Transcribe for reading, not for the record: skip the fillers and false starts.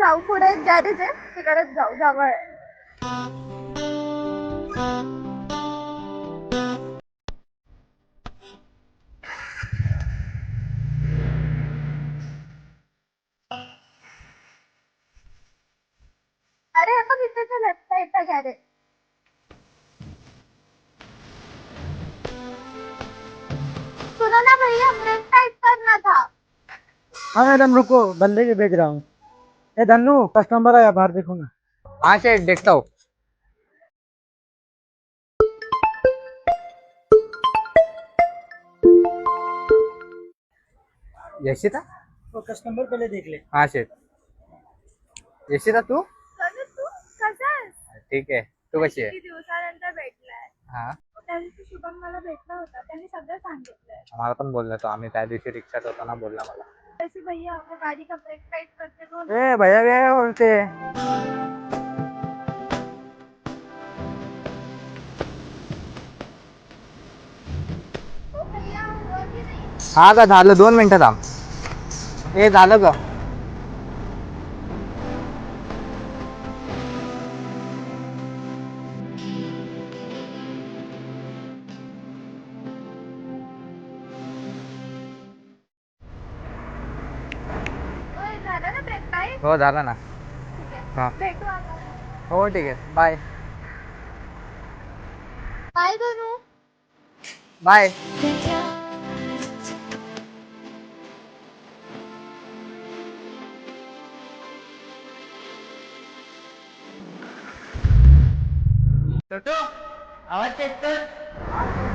जाऊ पुढे गॅरेज आहे तिकडेच जाऊ जवळ आहे. अरे आपण इथे लेफ्ट साइडचा गॅरेज. सुनो ना भैया ब्रेक टाइट करना था. हाँ मैडम रुको, बंदे के भेज रहा हूँ। ए धन्नू, कस्टमर आया, बाहर देखो ना। हाँ सेठ देखता हूँ। यशिता? वो कस्टमर पहले देख ले। हाँ सेठ। यशिता तू? तू कसा आहेस? ठीक आहे, तू कशी आहे? किती दिवसानंतर भेटलाय. हा, त्या दिवशी शुभम मला भेटला होता त्यांनी सगळं सांगितलंय. मला पण बोलला तो, आम्ही त्या दिवशी रिक्षात होताना बोलला मला। ऐसे भैया आपको गाड़ी का ब्रेक टाइट करते हो ना. ए भैया भैया बोलते। भैया हुआ की नाही. हा का, झालं 2 मिनिटं थांब। हे झालं का? ओय, झालं ना ब्रेक टाइट. हो झालं ना। ठीक आहे हा, भेटू आता. हो ठीक आहे, बाय काय करू. बाय। छोटू आवाज चेक कर।